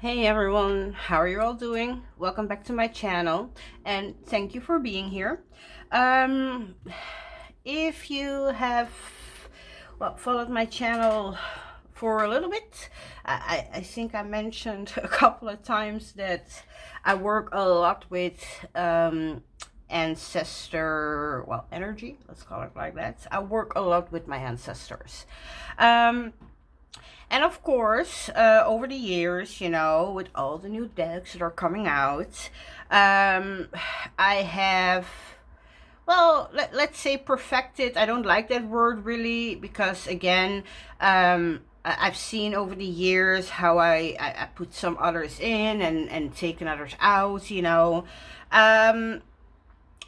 Hey everyone, how are you all doing? Welcome back to my channel and thank you for being here. Um, if you have followed my channel for a little bit, I think I mentioned a couple of times that I work a lot with energy, let's call it like that. I work a lot with my ancestors. And of course, over the years, with all the new decks that are coming out, I have, let's say perfected. I don't like that word really because, again, I've seen over the years how I put some others in and taken others out. Um,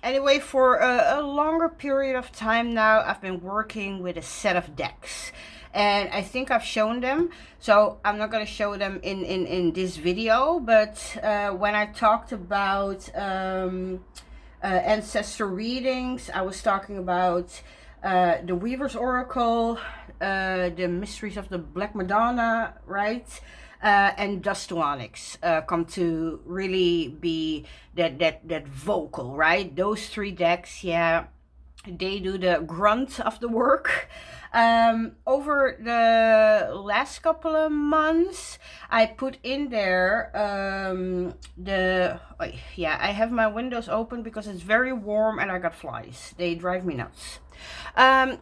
Anyway, for a longer period of time now, I've been working with a set of decks. And I think I've shown them. So I'm not going to show them in this video. But when I talked about ancestor readings, I was talking about the Weaver's Oracle, the Mysteries of the Black Madonna, right? And Dust to Onyx come to really be that vocal, right? Those three decks, yeah, they do the grunt of the work. Over the last couple of months, I put in there I have my windows open because it's very warm and I got flies. They drive me nuts. So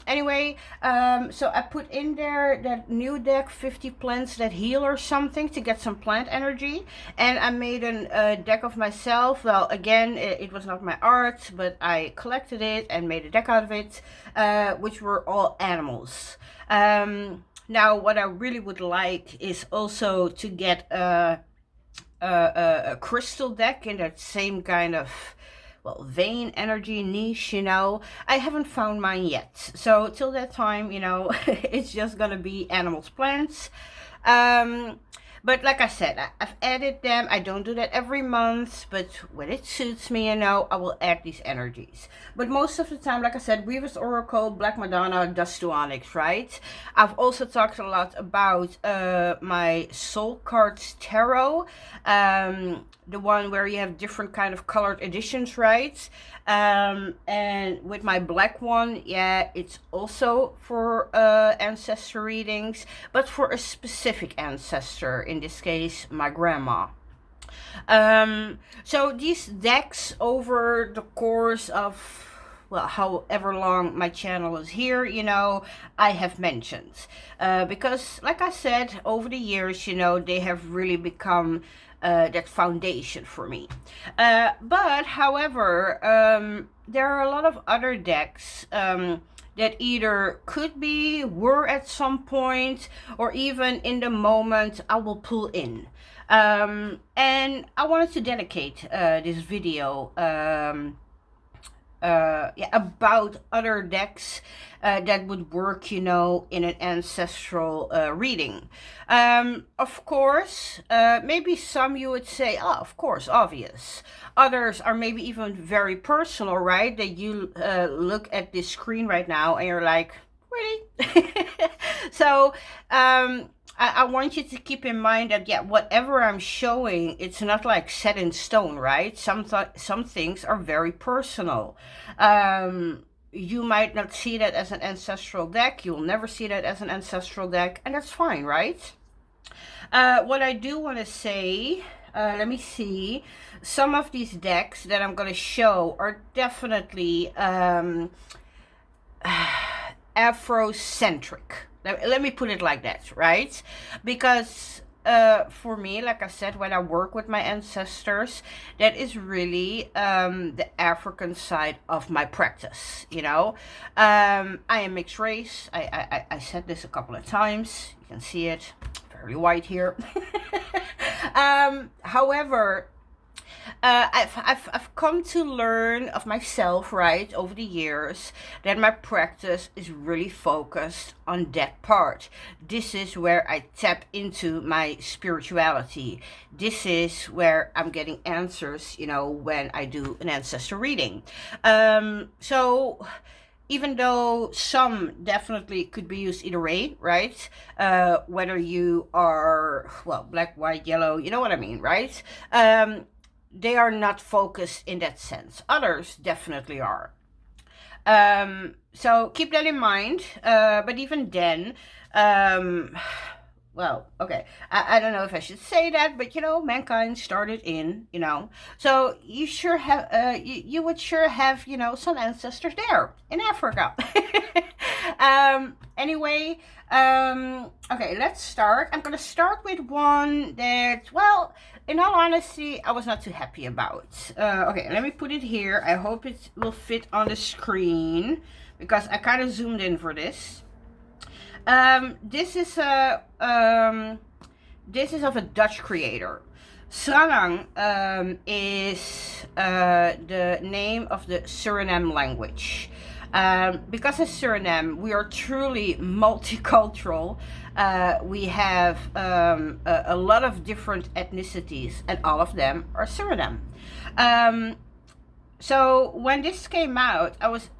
I put in there that new deck, 50 plants that heal or something, to get some plant energy. And I made a deck of myself. Well, again, it was not my art, but I collected it and made a deck out of it, which were all animals. Now, what I really would like is also to get a crystal deck in that same kind of vein energy niche. I haven't found mine yet, so till that time, it's just gonna be animals, plants. But like I said, I've added them. I don't do that every month, but when it suits me, I will add these energies. But most of the time, like I said, Weaver's Oracle, Black Madonna, Dust to Onyx, right? I've also talked a lot about my Soul Cards Tarot, the one where you have different kind of colored editions, right? And with my black one, yeah, it's also for ancestor readings, but for a specific ancestor, in this case my grandma. So these decks, over the course of however long my channel is here, I have mentioned, because like I said, over the years, they have really become that foundation for me. But however, there are a lot of other decks that either could be, were at some point, or even in the moment I will pull in. And I wanted to dedicate this video about other decks that would work, in an ancestral reading. Of course, maybe some you would say, oh, of course, obvious. Others are maybe even very personal, right? That you look at this screen right now and you're like, really? So, I want you to keep in mind that, yeah, whatever I'm showing, it's not like set in stone, right? Some things are very personal. You might not see that as an ancestral deck. You'll never see that as an ancestral deck, and that's fine, right? What I do want to say, let me see, some of these decks that I'm going to show are definitely Afrocentric. Let me put it like that, right? Because for me, like I said, when I work with my ancestors, that is really the African side of my practice. I am mixed race. I said this a couple of times. You can see it, very white here. However, I've come to learn of myself, right, over the years, that my practice is really focused on that part. This is where I tap into my spirituality. This is where I'm getting answers, when I do an ancestor reading. So even though some definitely could be used either way, right? Whether you are, well, black, white, yellow, you know what I mean, right? They are not focused in that sense. Others definitely are. So keep that in mind. But even then, um, well, okay. I don't know if I should say that, but mankind started in, So you sure have, you would sure have, some ancestors there in Africa. Anyway, okay, let's start. I'm gonna start with one that, well, in all honesty, I was not too happy about. Okay, let me put it here. I hope it will fit on the screen because I kind of zoomed in for this. This is of a Dutch creator. Sranang is the name of the Suriname language. Because of Suriname, we are truly multicultural. We have a lot of different ethnicities, and all of them are Suriname. So when this came out, I was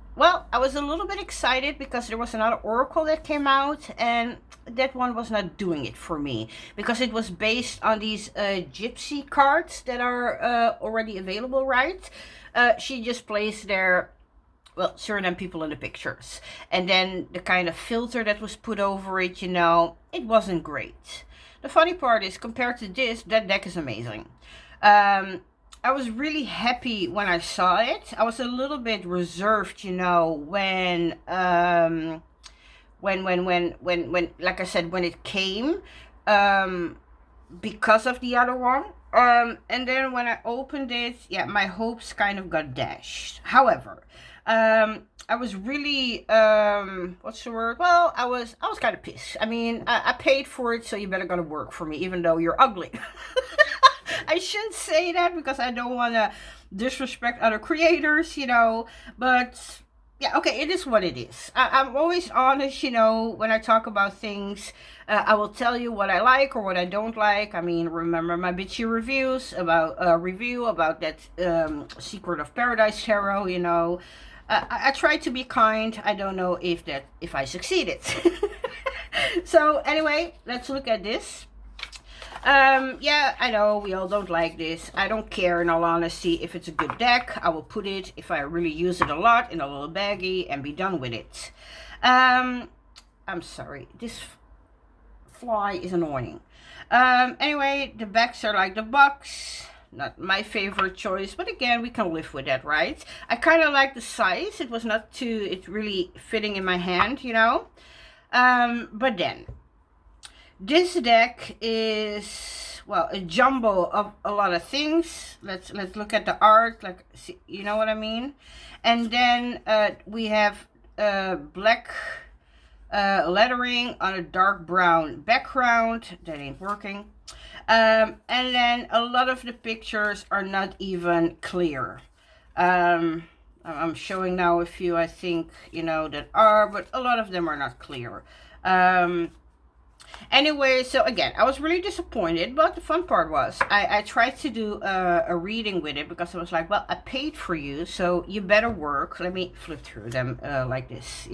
a little bit excited because there was another oracle that came out, and that one was not doing it for me because it was based on these gypsy cards that are already available, right? She just placed their, well, Suriname people in the pictures. And then the kind of filter that was put over it, it wasn't great. The funny part is, compared to this, that deck is amazing. I was really happy when I saw it. I was a little bit reserved, when like I said, when it came, because of the other one. And then when I opened it, yeah, my hopes kind of got dashed. However, I was really, what's the word? Well, I was kind of pissed. I mean, I paid for it, so you better go to work for me, even though you're ugly. I shouldn't say that because I don't want to disrespect other creators, but yeah, okay, it is what it is. I'm always honest, when I talk about things. I will tell you what I like or what I don't like. I mean, remember my bitchy reviews about review about that Secret of Paradise tarot, I try to be kind. I don't know if I succeeded. So anyway, let's look at this. Yeah, I know we all don't like this. I don't care, in all honesty. If it's a good deck, I will put it, if I really use it a lot, in a little baggie and be done with it. I'm sorry, this fly is annoying. Anyway, the backs are like the box. Not my favorite choice, but again, we can live with that, right? I kind of like the size. It was not too, it's really fitting in my hand, But then, this deck is, well, a jumble of a lot of things. Let's look at the art, like, see, you know what I mean? And then we have black lettering on a dark brown background. That ain't working. And then a lot of the pictures are not even clear. I'm showing now a few, I think, that are, but a lot of them are not clear. Anyway, so again, I was really disappointed, but the fun part was I tried to do a reading with it because I was like, well, I paid for you, so you better work. Let me flip through them like this,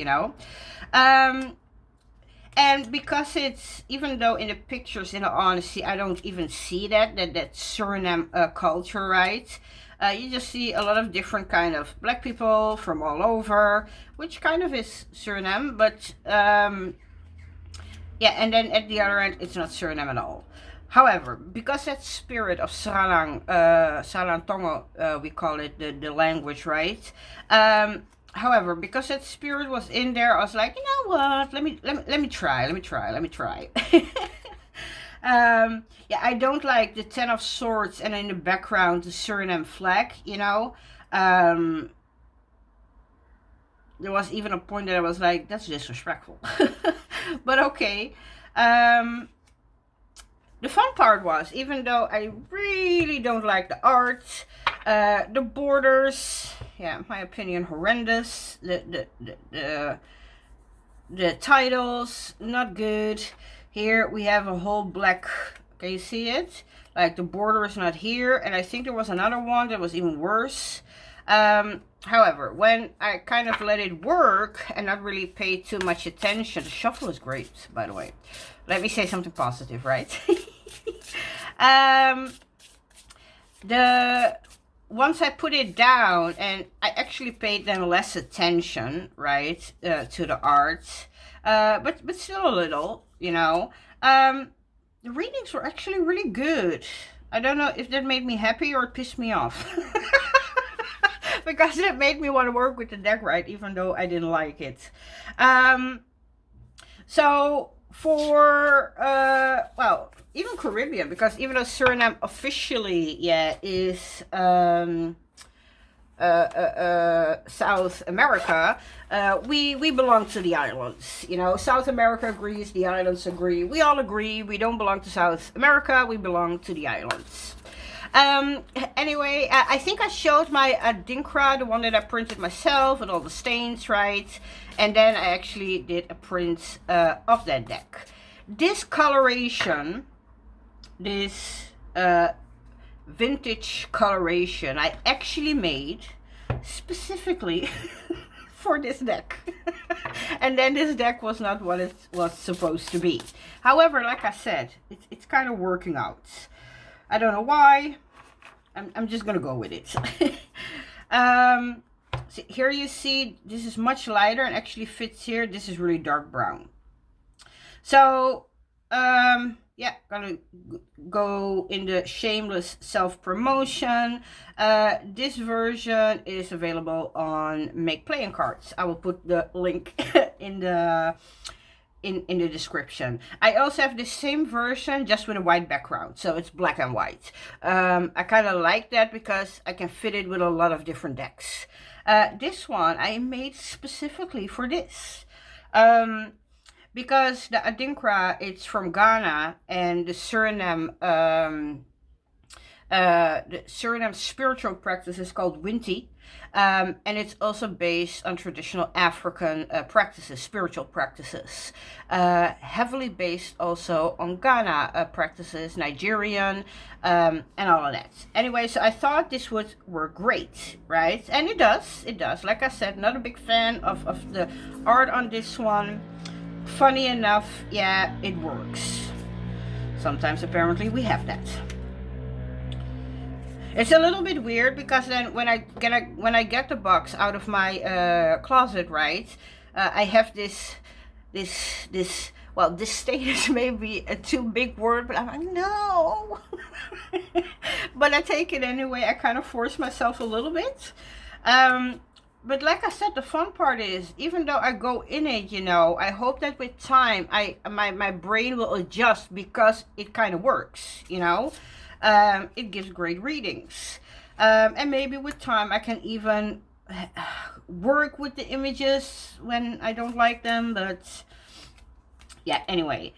And because it's, even though in the pictures, in all honesty, I don't even see that Suriname culture, right? You just see a lot of different kind of black people from all over, which kind of is Suriname, but yeah, and then at the other end, it's not Suriname at all. However, because that spirit of Salang, Salantongo, we call it the language, right? However, because that spirit was in there, I was like, you know what? Let me try. Yeah, I don't like the 10 of Swords and in the background the Suriname flag. There was even a point that I was like, that's disrespectful. But okay. The fun part was, even though I really don't like the art, the borders, yeah, in my opinion, horrendous. The titles, not good. Here we have a whole black, can you see it? Like the border is not here, and I think there was another one that was even worse. However, when I kind of let it work and not really pay too much attention, the shuffle is great, by the way. Let me say something positive, right? The once I put it down and I actually paid then less attention, right, to the art, but still a little, you know. The readings were actually really good. I don't know if that made me happy or it pissed me off. Because it made me want to work with the deck, right, even though I didn't like it. So for, well, even Caribbean, because even though Suriname officially, yeah, is South America, we belong to the islands. You know, South America agrees, the islands agree. We all agree we don't belong to South America, we belong to the islands. Anyway, I think I showed my Adinkra, the one that I printed myself with all the stains, right? And then I actually did a print of that deck. This coloration, this vintage coloration, I actually made specifically for this deck. And then this deck was not what it was supposed to be. However, like I said, it's kind of working out. I don't know why. I'm just gonna go with it. So here you see this is much lighter and actually fits here. This is really dark brown. So yeah, gonna go in the shameless self-promotion. This version is available on Make Playing Cards. I will put the link in the description. I also have the same version just with a white background, so it's black and white. I kind of like that because I can fit it with a lot of different decks. This one I made specifically for this. Because the Adinkra, it's from Ghana, and the Suriname spiritual practice is called Winti. And it's also based on traditional African practices, spiritual practices. Heavily based also on Ghana practices, Nigerian, and all of that. Anyway, so I thought this would work great, right? And it does. Like I said, not a big fan of the art on this one. Funny enough, yeah, it works. Sometimes apparently we have that. It's a little bit weird because then when I get the box out of my closet, right, I have this well, this status may be a too big word, but I'm like, no. But I take it anyway. I kind of force myself a little bit. But like I said, the fun part is, even though I go in it, you know, I hope that with time, my brain will adjust because it kind of works, you know. It gives great readings. And maybe with time I can even work with the images when I don't like them, but yeah, anyway.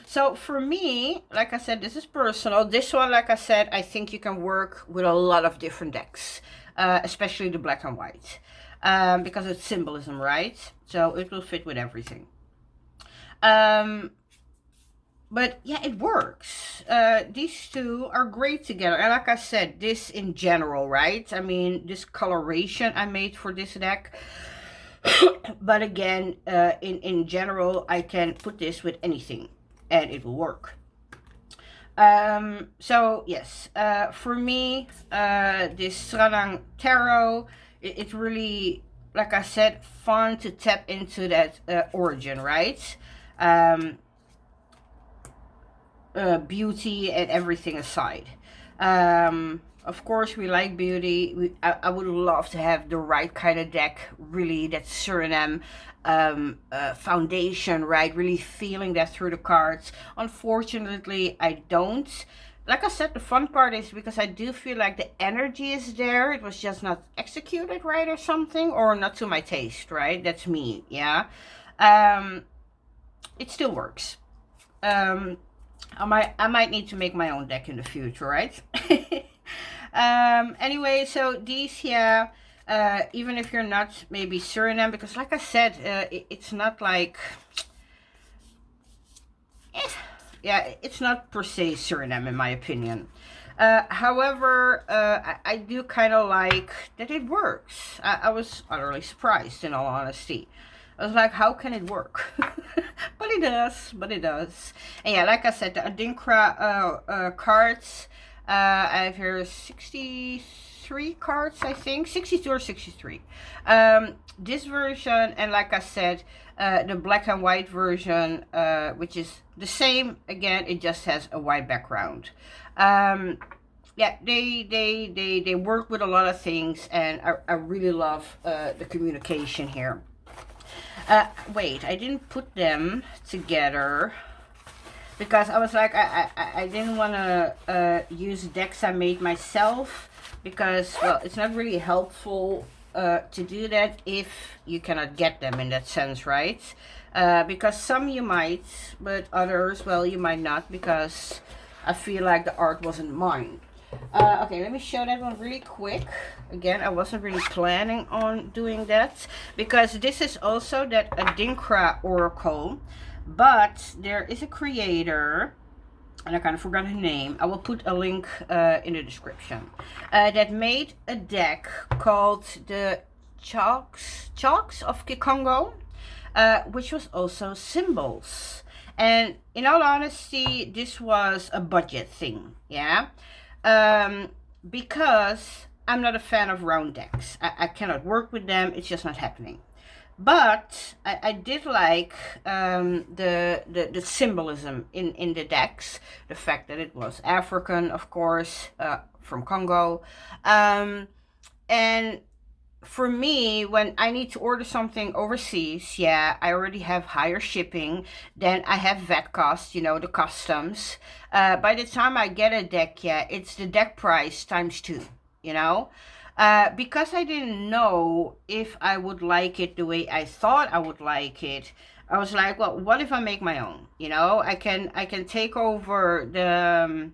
So for me, like I said, this is personal. This one, like I said, I think you can work with a lot of different decks, especially the black and white, because it's symbolism, right? So it will fit with everything. But yeah, it works. These two are great together. And like I said, this in general, right? I mean, this coloration I made for this deck. But again, in general, I can put this with anything and it will work. So yes, for me, this Sranang Tarot, it's really, like I said, fun to tap into that origin, right? Beauty and everything aside. Of course, we like beauty. I would love to have the right kind of deck, really, that Suriname foundation, right? Really feeling that through the cards. Unfortunately, I don't. Like I said, the fun part is because I do feel like the energy is there. It was just not executed right or something, or not to my taste, right? That's me, yeah. It still works. I might need to make my own deck in the future, right? Anyway, so these here, even if you're not maybe Suriname, because like I said, it's not like, yeah, it's not per se Suriname in my opinion. However, I do kind of like that it works. I was utterly surprised, in all honesty. I was like, how can it work? But it does, but it does. And yeah, like I said, the Adinkra cards, I have here 63 cards, I think. 62 or 63. This version, and like I said, the black and white version, which is the same. Again, it just has a white background. Yeah, they work with a lot of things, and I really love the communication here. Wait, I didn't put them together because I was like, I didn't want to use decks I made myself, because, well, it's not really helpful to do that if you cannot get them, in that sense, right? Because some you might, but others, well, you might not, because I feel like the art wasn't mine. Okay, let me show that one really quick. Again, I wasn't really planning on doing that, because this is also that Adinkra Oracle, but there is a creator, and I kind of forgot her name. I will put a link in the description, that made a deck called the Chalks of Kikongo, which was also symbols. And in all honesty, this was a budget thing, yeah? Because I'm not a fan of round decks. I cannot work with them. It's just not happening. But I did like the symbolism in the decks. The fact that it was African, of course, from Congo. And for me, when I need to order something overseas, yeah, I already have higher shipping. Then I have VAT costs, you know, the customs. By the time I get a deck, yeah, it's the deck price times 2, you know. Because I didn't know if I would like it the way I thought I would like it, I was like, well, what if I make my own? You know, I can take over the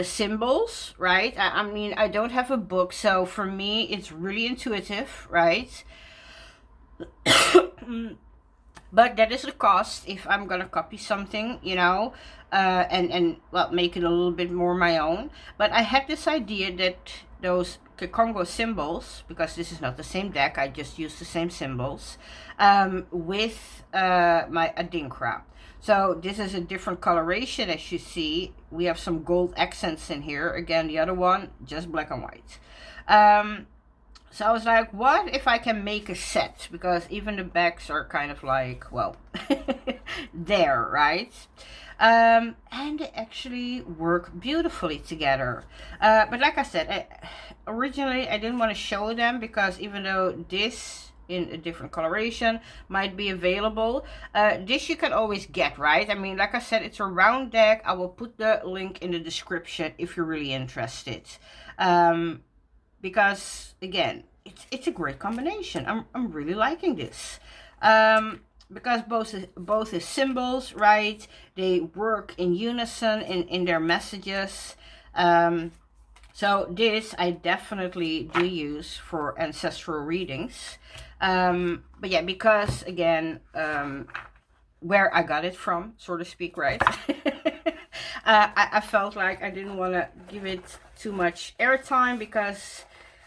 symbols, right? I mean, I don't have a book, so for me it's really intuitive, right? But that is the cost if I'm gonna copy something, you know, and well, make it a little bit more my own. But I had this idea that those Kikongo symbols, because this is not the same deck, I just used the same symbols, with my Adinkra. So this is a different coloration, as you see. We have some gold accents in here. Again, the other one, just black and white. So I was like, what if I can make a set? Because even the backs are kind of like, well, there, right? And they actually work beautifully together. But like I said, originally I didn't want to show them, because even though this in a different coloration might be available, this you can always get, right? I mean, like I said, it's a round deck. I will put the link in the description if you're really interested, because again, it's a great combination. I'm really liking this, because both is symbols, right? They work in unison in their messages. So this I definitely do use for ancestral readings. But yeah, because again, where I got it from, so to speak, right? I felt like I didn't want to give it too much airtime, because,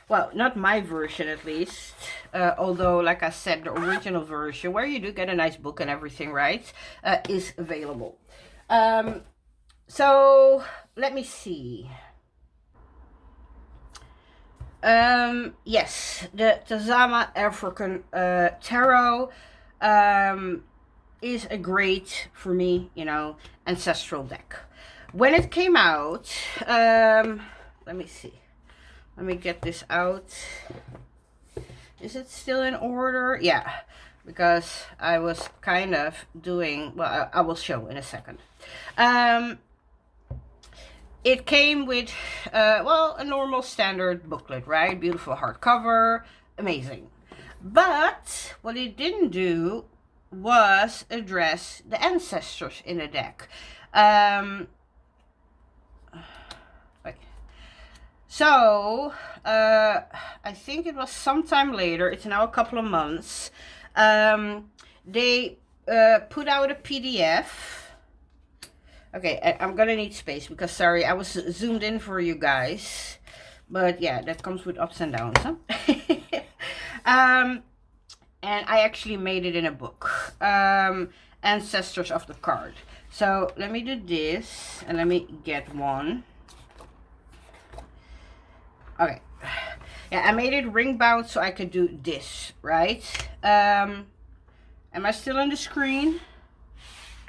well, not my version at least, although, like I said, the original version, where you do get a nice book and everything, right, is available. So let me see. Yes, the Tazama African Tarot is a great, for me, you know, ancestral deck. When it came out, let me see. Let me get this out. Is it still in order? Yeah, because I was kind of doing, well, I will show in a second. It came with, well, a normal standard booklet, right? Beautiful hardcover, amazing. But what it didn't do was address the ancestors in the deck. So, I think it was sometime later, it's now a couple of months, they put out a PDF Okay, I'm gonna need space because sorry, I was zoomed in for you guys. But yeah, that comes with ups and downs, huh? And I actually made it in a book. Ancestors of the card. So let me do this and let me get one. Okay. Yeah, I made it ring bound so I could do this, right? Am I still on the screen?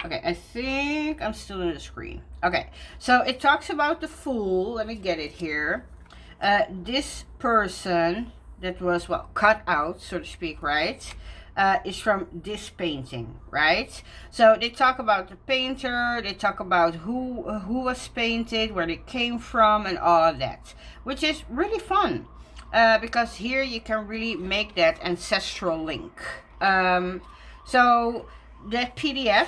Okay, I think I'm still in the screen. Okay, so it talks about the Fool. Let me get it here. This person that was, well, cut out, so to speak, right? Is from this painting, right? So they talk about the painter, they talk about who was painted, where they came from, and all of that, which is really fun. Because here you can really make that ancestral link. So that PDF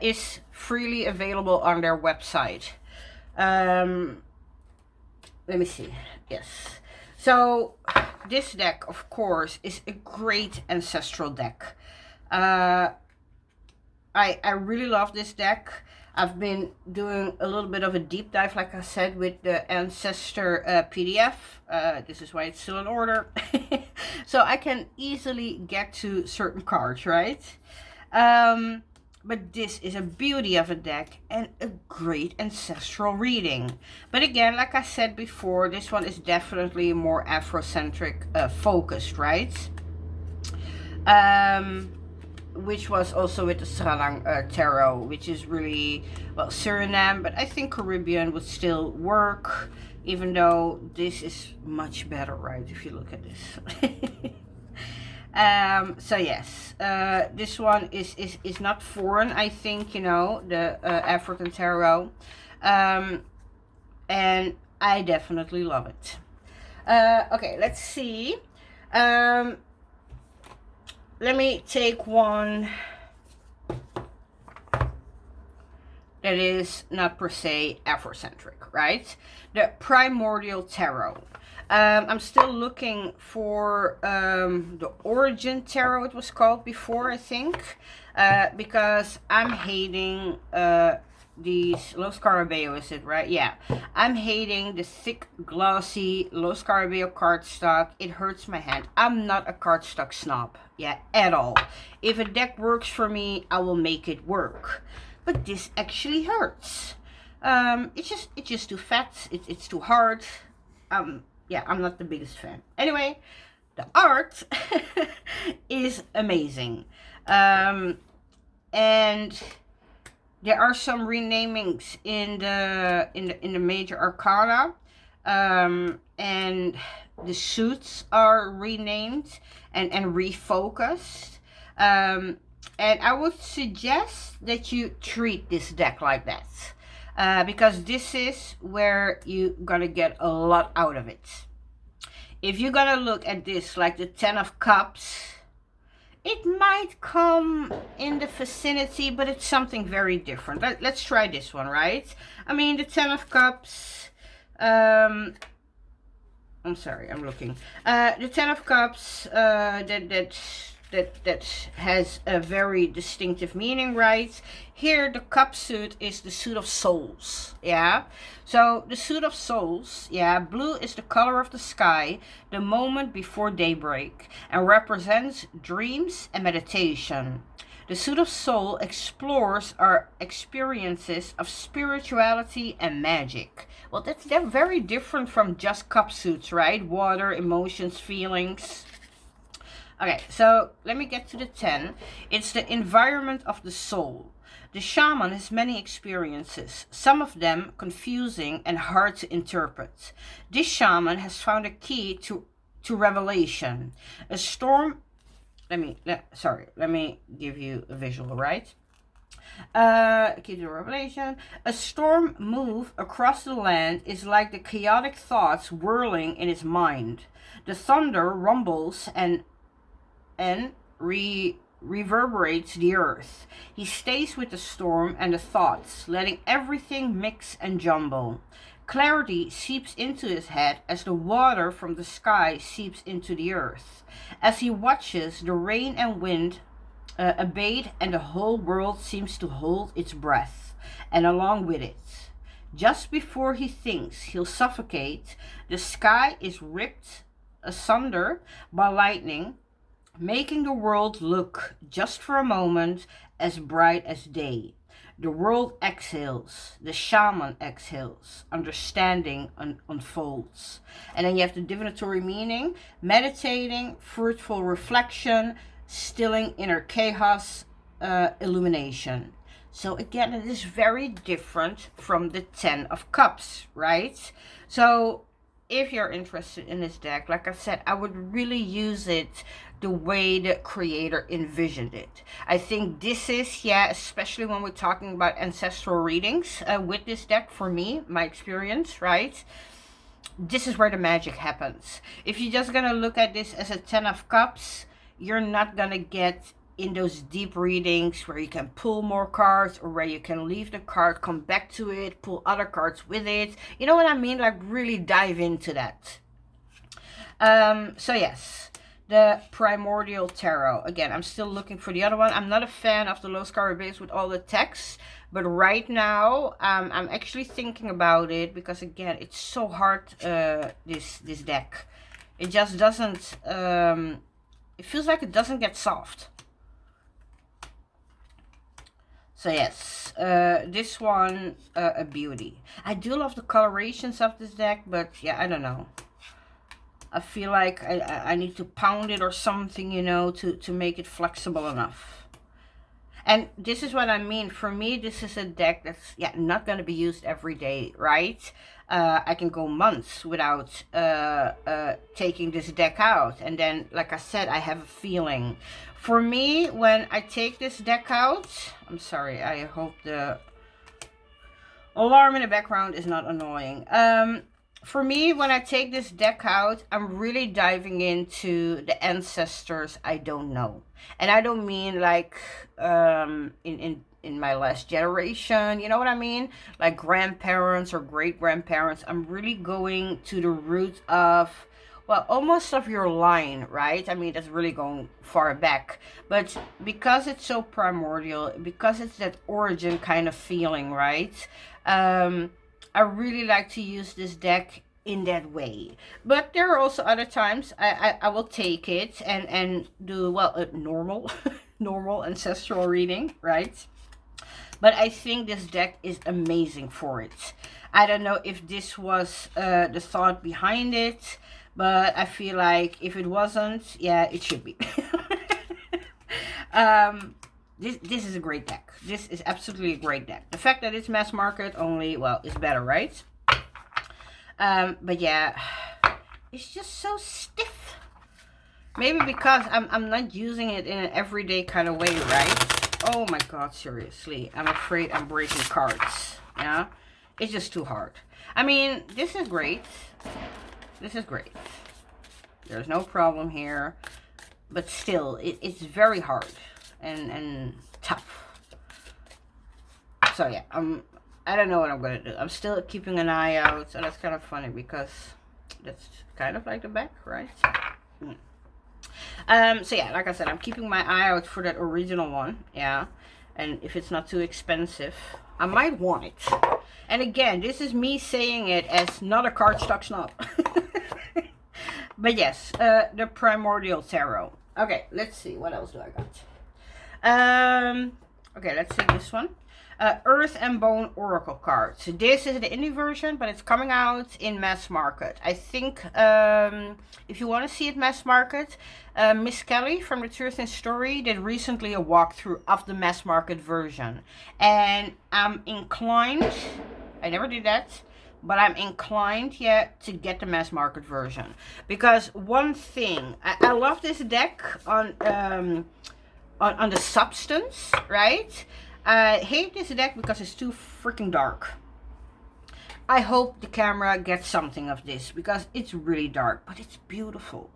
is freely available on their website. Let me see. Yes. So this deck, of course, is a great ancestral deck. I really love this deck. I've been doing a little bit of a deep dive, like I said, with the Ancestor PDF. This is why it's still in order. So I can easily get to certain cards, right? But this is a beauty of a deck and a great ancestral reading. But again, like I said before, this one is definitely more Afrocentric focused, right? Which was also with the Sralang Tarot, which is really, well, Suriname, but I think Caribbean would still work, even though this is much better, right, if you look at this. So yes, this one is not foreign, I think, you know, the African Tarot, and I definitely love it. Okay, let's see. Let me take one that is not per se Afrocentric, right? The Primordial Tarot. I'm still looking for the Origin Tarot, it was called before, I think, because I'm hating these Los Carabeo, is it right? Yeah, I'm hating the thick, glossy Los Carabeo cardstock. It hurts my hand. I'm not a cardstock snob, yeah, at all. If a deck works for me, I will make it work. But this actually hurts. It's just too fat. It's too hard. Yeah, I'm not the biggest fan. Anyway, the art is amazing. And there are some renamings in the major arcana, and the suits are renamed and refocused. And I would suggest that you treat this deck like that, because this is where you're gonna get a lot out of it. If you're gonna look at this like the Ten of Cups, it might come in the vicinity, but it's something very different. Let's try this one, right? I mean, the Ten of Cups, I'm sorry, I'm looking. The Ten of Cups, that has a very distinctive meaning, right? Here, the cup suit is the suit of souls, yeah? So, the suit of souls, yeah, blue is the color of the sky, the moment before daybreak, and represents dreams and meditation. The suit of soul explores our experiences of spirituality and magic. Well, they're very different from just cup suits, right? Water, emotions, feelings. Okay, so let me get to the 10. It's the environment of the soul. The shaman has many experiences, some of them confusing and hard to interpret. This shaman has found a key to revelation. A storm, let me give you a visual, right? Key to revelation. A storm move across the land is like the chaotic thoughts whirling in his mind. The thunder rumbles and reverberates the earth. He stays with the storm and the thoughts, letting everything mix and jumble. Clarity seeps into his head as the water from the sky seeps into the earth. As he watches the rain and wind a bait, and the whole world seems to hold its breath, and along with it. Just before he thinks he'll suffocate, the sky is ripped asunder by lightning, making the world look, just for a moment, as bright as day. The world exhales, the shaman exhales, understanding unfolds. And then you have the divinatory meaning: meditating, fruitful reflection, stilling inner chaos, illumination. So again, it is very different from the 10 of Cups, right? So if you're interested in this deck, like I said, I would really use it the way the creator envisioned it. I think this is, yeah, especially when we're talking about ancestral readings with this deck, for me, my experience, right? This is where the magic happens. If you're just gonna look at this as a 10 of Cups, you're not gonna get in those deep readings where you can pull more cards, or where you can leave the card, come back to it, pull other cards with it. You know what I mean? Like, really dive into that. So yes, the Primordial Tarot. Again, I'm still looking for the other one. I'm not a fan of the Los Caribbeans with all the text, but right now I'm actually thinking about it, because again, it's so hard, this deck. It just doesn't, it feels like it doesn't get soft. So yes, this one, a beauty. I do love the colorations of this deck, but yeah, I don't know. I feel like I need to pound it or something, you know, to make it flexible enough. And this is what I mean. For me, this is a deck that's, yeah, not going to be used every day, right? I can go months without taking this deck out. And then, like I said, I have a feeling. For me, when I take this deck out, I'm sorry, I hope the alarm in the background is not annoying. For me, when I take this deck out, I'm really diving into the ancestors I don't know. And I don't mean like in my last generation, you know what I mean? Like grandparents or great-grandparents. I'm really going to the root of, well, almost of your line, right? I mean, that's really going far back. But because it's so primordial, because it's that origin kind of feeling, right? I really like to use this deck in that way. But there are also other times I will take it and do, well, a normal normal ancestral reading, right? But I think this deck is amazing for it. I don't know if this was the thought behind it, but I feel like if it wasn't, yeah, it should be. This is a great deck. This is absolutely a great deck. The fact that it's mass market only, well, is better, right? But yeah, it's just so stiff. Maybe because I'm not using it in an everyday kind of way, right? Oh my god, seriously. I'm afraid I'm breaking cards. Yeah? It's just too hard. I mean, this is great. This is great. There's no problem here. But still, it's very hard and tough. So yeah, I don't know what I'm gonna do. I'm still keeping an eye out, so that's kind of funny because that's kind of like the back, right? So yeah, like I said, I'm keeping my eye out for that original one, yeah. And if it's not too expensive, I might want it. And again, this is me saying it as not a cardstock snob. But yes, the Primordial Tarot. Okay, let's see, what else do I got? Okay, let's see this one. Earth and Bone Oracle cards. So this is the indie version, but it's coming out in mass market. I think if you want to see it mass market, Miss Kelly from The Truth and Story did recently a walkthrough of the mass market version. And I'm inclined, I never did that, but I'm inclined, yeah, to get the mass market version. Because one thing, I love this deck on the substance, right? I hate this deck because it's too freaking dark. I hope the camera gets something of this because it's really dark, but it's beautiful.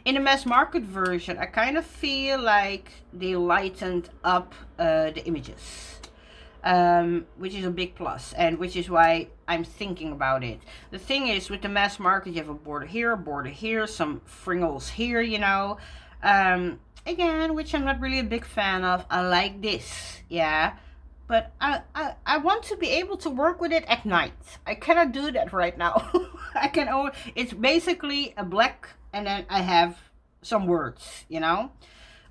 In the mass market version, I kind of feel like they lightened up the images, which is a big plus, and which is why I'm thinking about it. The thing is, with the mass market, you have a border here, some fringals here, you know. again, which I'm not really a big fan of. I like this, yeah, but I want to be able to work with it at night. I cannot do that right now. I can only, it's basically a black, and then I have some words, you know,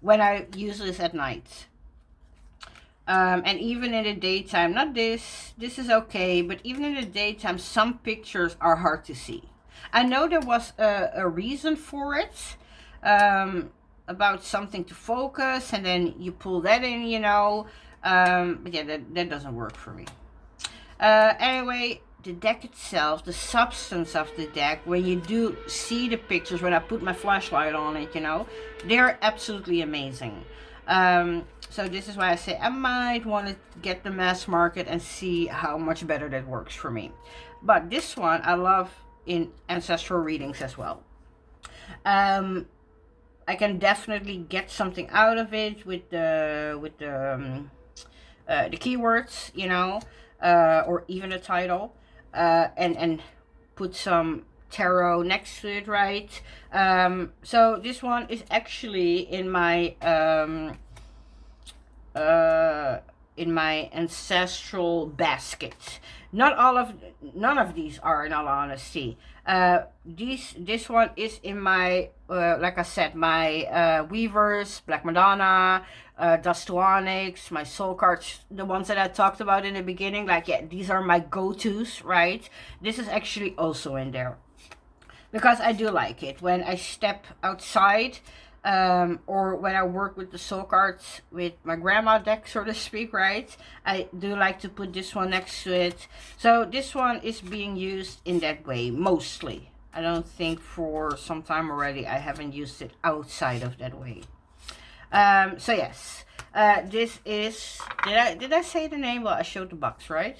when I use this at night. And even in the daytime, not this is okay, but even in the daytime, some pictures are hard to see. I know there was a reason for it, about something to focus, and then you pull that in, you know, but yeah, that doesn't work for me. Anyway, the deck itself, the substance of the deck, when you do see the pictures, when I put my flashlight on it, you know, they're absolutely amazing. So this is why I say I might want to get the mass market and see how much better that works for me. But this one I love in ancestral readings as well. I can definitely get something out of it with the keywords, you know, or even a title, and put some tarot next to it, right? So this one is actually in my ancestral basket. None of these are, in all honesty. This one is in my like I said, my Weavers, Black Madonna, Dust to Onyx, my soul cards, the ones that I talked about in the beginning. Like, yeah, these are my go-tos, right? This is actually also in there because I do like it when I step outside, or when I work with the soul cards with my grandma deck, so to speak, right? I do like to put this one next to it. So this one is being used in that way, mostly. I don't think for some time already I haven't used it outside of that way. So yes, this is, did I say the name? Well, I showed the box, right?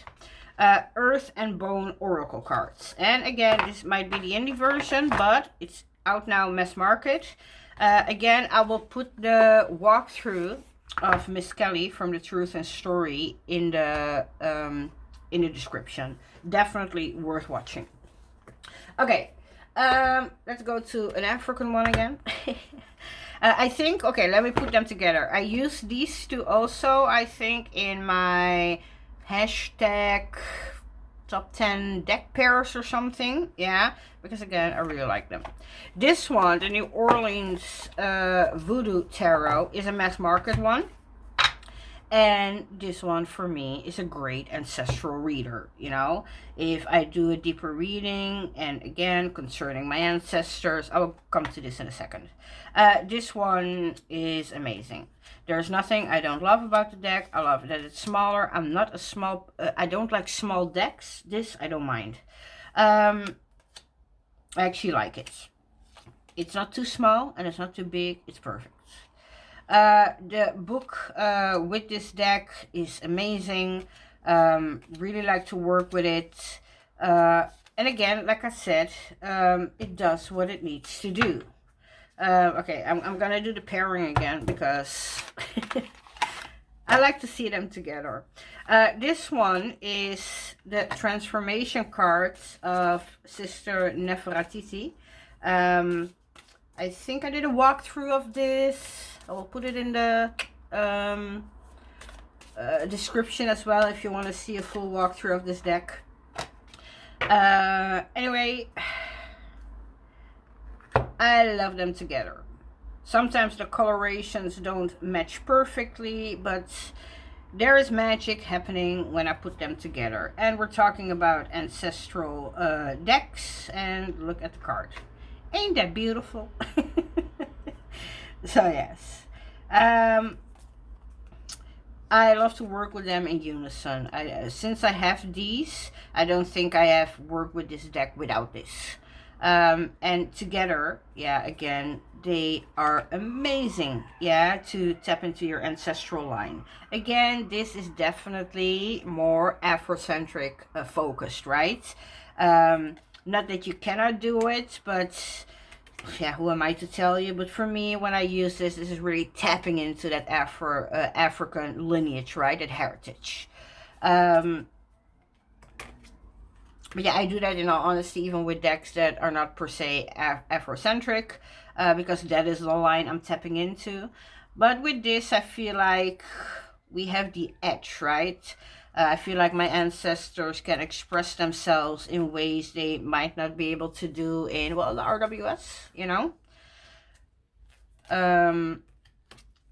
Earth and Bone Oracle cards. And again, this might be the indie version, but it's out now, mass market. Again, I will put the walkthrough of Miss Kelly from The Truth and Story in the description. Definitely worth watching. Okay, let's go to an African one again. I think, okay, let me put them together. I use these two also, I think, in my hashtag top 10 deck pairs or something, yeah, because again I really like them. This one, the New Orleans Voodoo Tarot, is a mass market one, and this one for me is a great ancestral reader. You know, if I do a deeper reading, and again concerning my ancestors, I will come to this in a second. This one is amazing. There's nothing I don't love about the deck. I love that it's smaller. I'm not a small, I don't like small decks. This I don't mind. I actually like it. It's not too small and it's not too big. It's perfect. The book with this deck is amazing. Really like to work with it. And again, like I said, it does what it needs to do. Okay, I'm gonna do the pairing again because I like to see them together. This one is the transformation cards of Sister Nefertiti. I think I did a walkthrough of this. I will put it in the description as well if you want to see a full walkthrough of this deck. Anyway, I love them together. Sometimes the colorations don't match perfectly, but there is magic happening when I put them together. And we're talking about Ancestral Decks, and look at the card. Ain't that beautiful? So yes, I love to work with them in unison. Since I have these, I don't think I have worked with this deck without this. And together, yeah, again, they are amazing, yeah, to tap into your ancestral line. Again, this is definitely more Afrocentric focused, right? Not that you cannot do it, but yeah, who am I to tell you? But for me, when I use this is really tapping into that African lineage, right? That heritage. But yeah, I do that in all honesty, even with decks that are not per se Afrocentric, because that is the line I'm tapping into. But with this, I feel like we have the edge, right? I feel like my ancestors can express themselves in ways they might not be able to do in, well, the RWS, you know?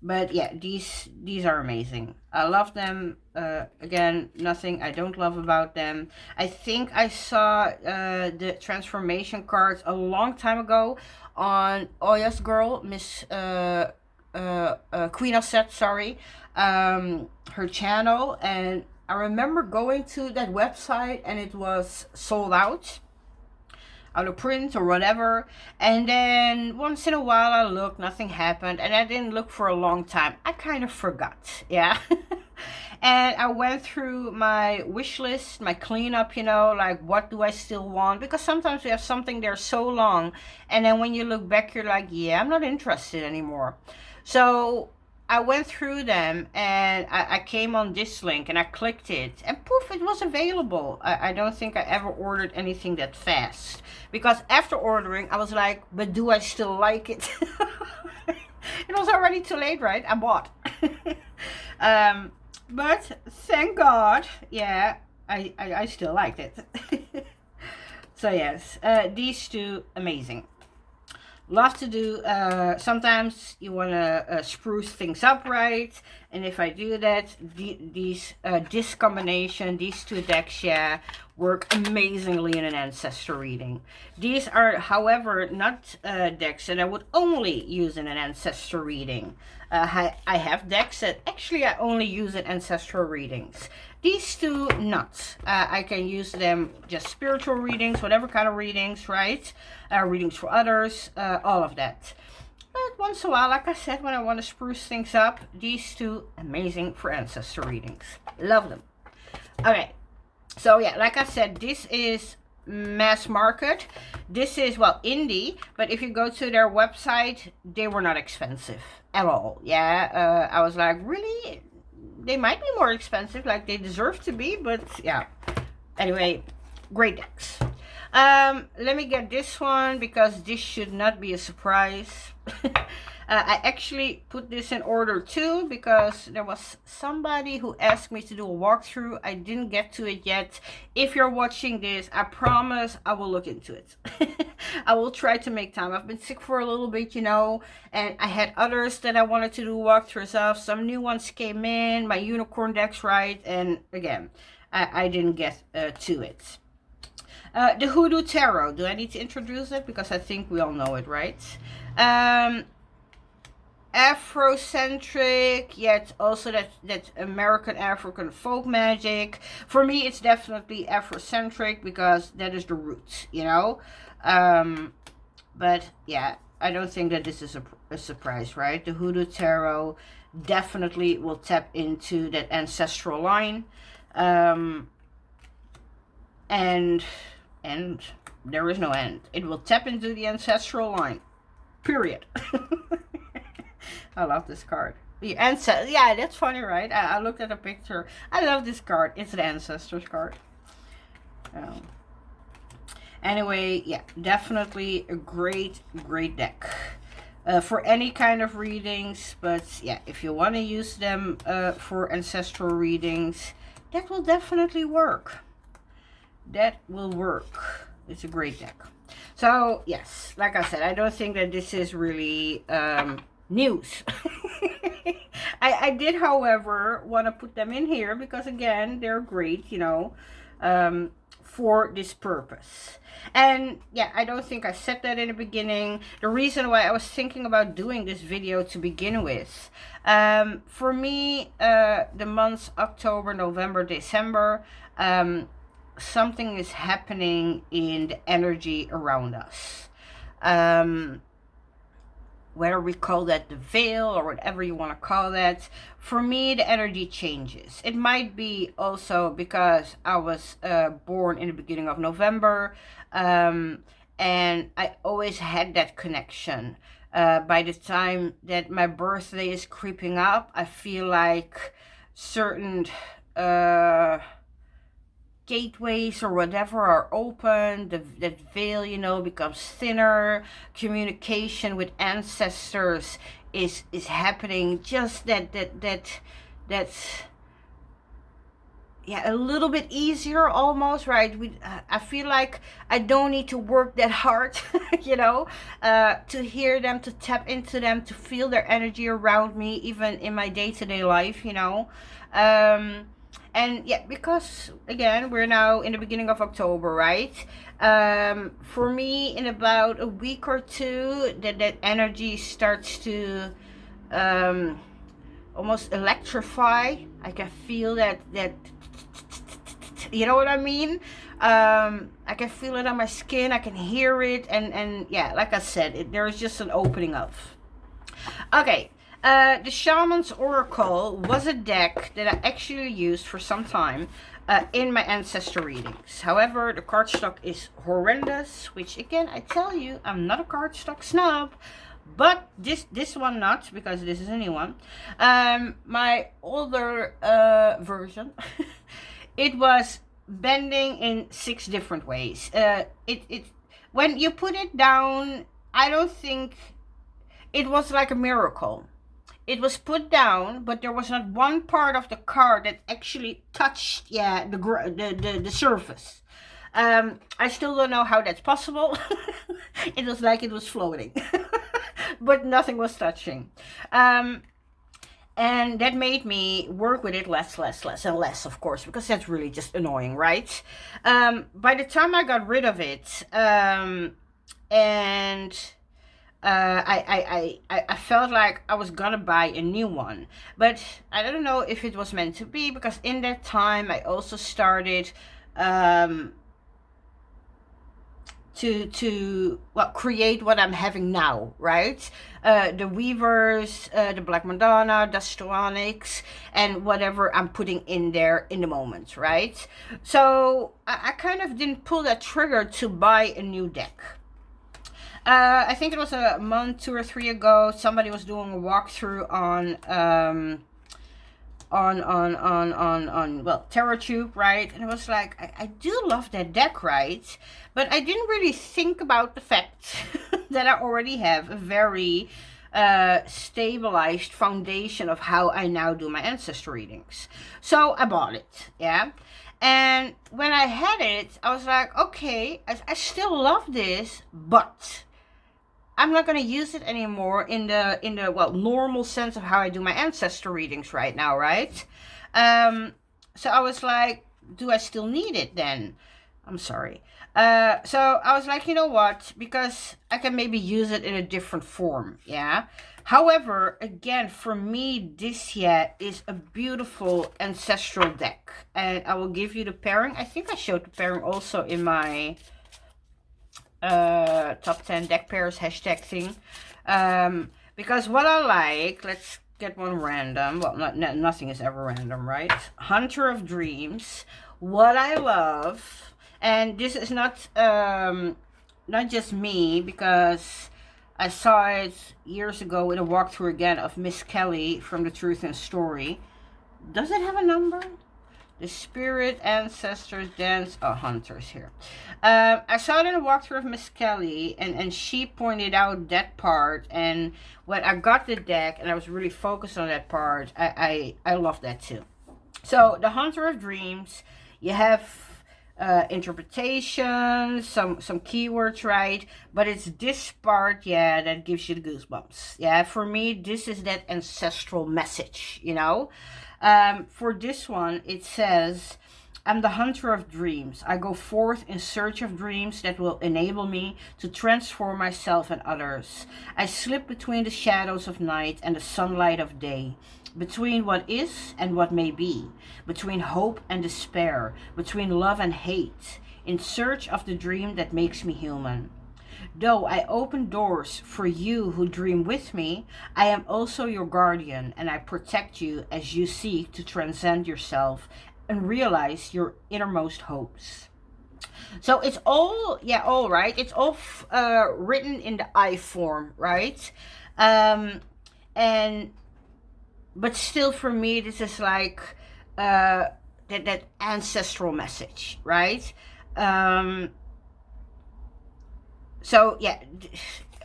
But yeah, these are amazing. I love them. Again, nothing I don't love about them. I think I saw the transformation cards a long time ago on Oya's Girl, Miss Queen of Set, sorry, her channel, and I remember going to that website and it was sold out of print or whatever. And then once in a while I look, nothing happened, and I didn't look for a long time. I kind of forgot, yeah. And I went through my wish list, my cleanup, you know, like what do I still want? Because sometimes we have something there so long, and then when you look back, you're like, yeah, I'm not interested anymore. So I went through them and I came on this link and I clicked it and poof, it was available. I don't think I ever ordered anything that fast, because after ordering I was like, but do I still like it? It was already too late, right? I bought. But thank God, yeah, I still liked it. So yes, these two, amazing. Love to do. Sometimes you want to spruce things up, right? And if I do that, this combination, these two decks, yeah, work amazingly in an ancestor reading. These are, however, not decks that I would only use in an ancestor reading. I have decks that actually I only use in ancestral readings. These two, not. I can use them just spiritual readings, whatever kind of readings, right? Readings for others, all of that. But once in a while, like I said, when I want to spruce things up, these two, amazing for ancestor readings. Love them. Okay, so yeah, like I said, this is mass market. This is, well, indie, but if you go to their website, they were not expensive at all. Yeah, I was like, really? They might be more expensive, like they deserve to be, but yeah. Anyway, great decks. Let me get this one because this should not be a surprise. I actually put this in order too because there was somebody who asked me to do a walkthrough. I didn't get to it yet. If you're watching this, I promise I will look into it. I will try to make time. I've been sick for a little bit, you know, and I had others that I wanted to do walkthroughs of. Some new ones came in, my unicorn decks, right? And again, I didn't get to it. The Hoodoo Tarot. Do I need to introduce it? Because I think we all know it, right? Afrocentric, yet also that American African folk magic. For me, it's definitely Afrocentric because that is the roots, you know. But yeah, I don't think that this is a surprise, right? The Hoodoo Tarot definitely will tap into that ancestral line, and there is no end. It will tap into the ancestral line. Period. I love this card. The yeah, that's funny, right? I looked at a picture. I love this card. It's the Ancestors card. Anyway, yeah, definitely a great deck. For any kind of readings, but yeah, if you want to use them for ancestral readings, that will definitely work. That will work. It's a great deck. So yes, like I said, I don't think that this is really news. I did, however, want to put them in here because again, they're great, you know, for this purpose. And yeah, I don't think I said that in the beginning. The reason why I was thinking about doing this video to begin with, for me, the months October, November, December, something is happening in the energy around us. Whether we call that the veil or whatever you want to call that, for me the energy changes. It might be also because I was born in the beginning of November, and I always had that connection. By the time that my birthday is creeping up, I feel like certain gateways or whatever are open, that veil, you know, becomes thinner. Communication with ancestors is happening. Just that's yeah, a little bit easier almost, right? I feel like I don't need to work that hard, you know, to hear them, to tap into them, to feel their energy around me, even in my day-to-day life, you know. And yeah, because again, we're now in the beginning of October, right? For me, in about a week or two, that energy starts to almost electrify. I can feel that you know what I mean? I can feel it on my skin. I can hear it, and yeah, like I said, there's just an opening up. Okay, the Shaman's Oracle was a deck that I actually used for some time in my ancestor readings. However, the cardstock is horrendous, which again, I tell you, I'm not a cardstock snob. But this one not, because this is a new one. My older version, it was bending in 6 different ways. It when you put it down, I don't think it was like a miracle. It was put down, but there was not one part of the card that actually touched, yeah, the surface. I still don't know how that's possible. It was like it was floating. But nothing was touching. And that made me work with it less and less, of course, because that's really just annoying, right? By the time I got rid of it, and I felt like I was gonna buy a new one, but I don't know if it was meant to be, because in that time I also started to create what I'm having now, right? The Weavers, the Black Madonna, the Stoanics, and whatever I'm putting in there in the moment, right? So I kind of didn't pull that trigger to buy a new deck. I think it was a month, 2 or 3 ago, somebody was doing a walkthrough on well, TerraTube, right? And it was like, I do love that deck, right? But I didn't really think about the fact that I already have a very stabilized foundation of how I now do my ancestor readings. So I bought it, yeah. And when I had it, I was like, okay, I still love this, but I'm not going to use it anymore in the well, normal sense of how I do my ancestor readings right now, right? So I was like, do I still need it then? I'm sorry. So I was like, you know what? Because I can maybe use it in a different form, yeah? However, again, for me, this here is a beautiful ancestral deck. And I will give you the pairing. I think I showed the pairing also in my top 10 deck pairs hashtag thing. Because what I like, let's get one random. Well, nothing is ever random, right? Hunter of Dreams. What I love, and this is not just me, because I saw it years ago in a walkthrough again of Miss Kelly from The Truth and Story. Does it have a number? The Spirit Ancestors Dance. Oh, Hunters here. I saw it in a walkthrough of Miss Kelly, and she pointed out that part. And when I got the deck and I was really focused on that part, I love that too. So the Hunter of Dreams, you have interpretation, some keywords, right? But it's this part, yeah, that gives you the goosebumps. Yeah, for me, this is that ancestral message, you know. For this one, it says, I'm the hunter of dreams. I go forth in search of dreams that will enable me to transform myself and others. I slip between the shadows of night and the sunlight of day, between what is and what may be, between hope and despair, between love and hate, in search of the dream that makes me human. Though I open doors for you who dream with me, I am also your guardian, and I protect you as you seek to transcend yourself and realize your innermost hopes. So it's all, yeah, all right. It's all written in the I form, right? And but still, for me, this is like that ancestral message, right? So yeah,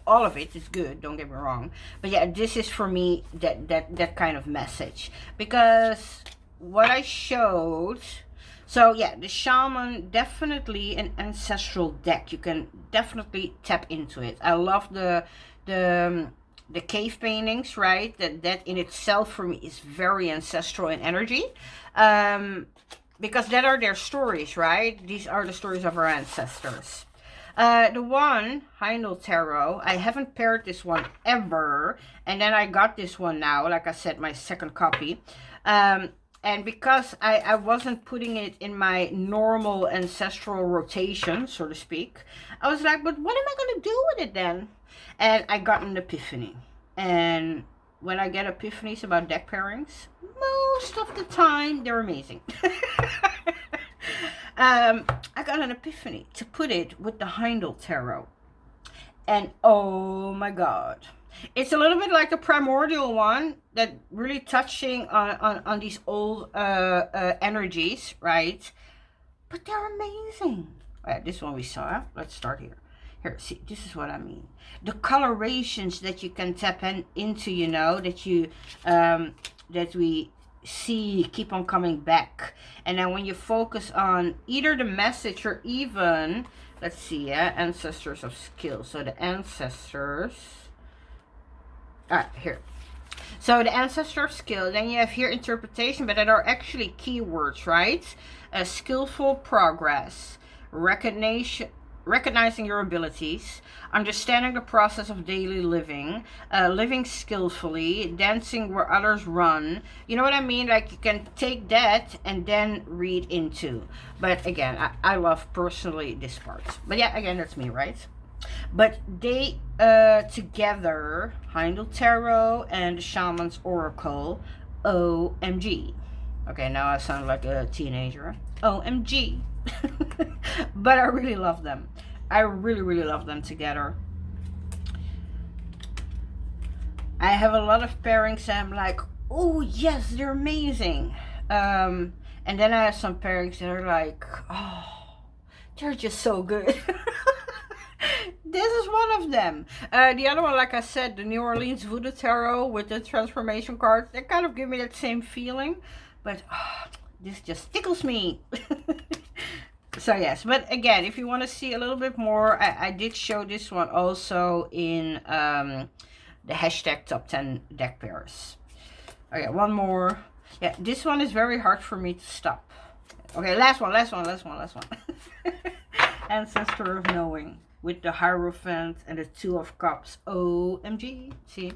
all of it is good, don't get me wrong, but yeah, this is for me that kind of message, because what I showed. So yeah, the shaman, definitely an ancestral deck. You can definitely tap into it. I love the cave paintings, right? That in itself for me is very ancestral in energy, because that are their stories, right? These are the stories of our ancestors. The one, Heindel Tarot, I haven't paired this one ever. And then I got this one now, like I said, my second copy. And because I wasn't putting it in my normal ancestral rotation, so to speak, I was like, but what am I going to do with it then? And I got an epiphany. And when I get epiphanies about deck pairings, most of the time, they're amazing. I got an epiphany to put it with the Heindel Tarot. And oh my god. It's a little bit like the primordial one, that really touching on these old energies, right? But they're amazing. This one we saw. Let's start here. Here, see, this is what I mean. The colorations that you can tap into, you know, that you that we see keep on coming back. And then when you focus on either the message or even, let's see, yeah, ancestors of skill. So the ancestors. Here. So the ancestor of skill. Then you have here interpretation, but that are actually keywords, right? Skillful progress, recognizing your abilities, understanding the process of daily living, living skillfully, dancing where others run. You know what I mean? Like, you can take that and then read into. But again, I love personally this part. But yeah, again, that's me, right? But they together, Heindel Tarot and the Shaman's Oracle, OMG. Okay, now I sound like a teenager. OMG. But I really love them. I really love them together. I have a lot of pairings and I'm like, oh yes, they're amazing. And then I have some pairings that are like, oh, they're just so good. This is one of them. The other one, like I said, the New Orleans Voodoo Tarot with the transformation cards, they kind of give me that same feeling. But this just tickles me. So yes, but again, if you want to see a little bit more, I did show this one also in the hashtag top 10 deck pairs. Okay, one more. Yeah, this one is very hard for me to stop. Okay, last one. Ancestor of Knowing with the Hierophant and the Two of Cups. OMG. See?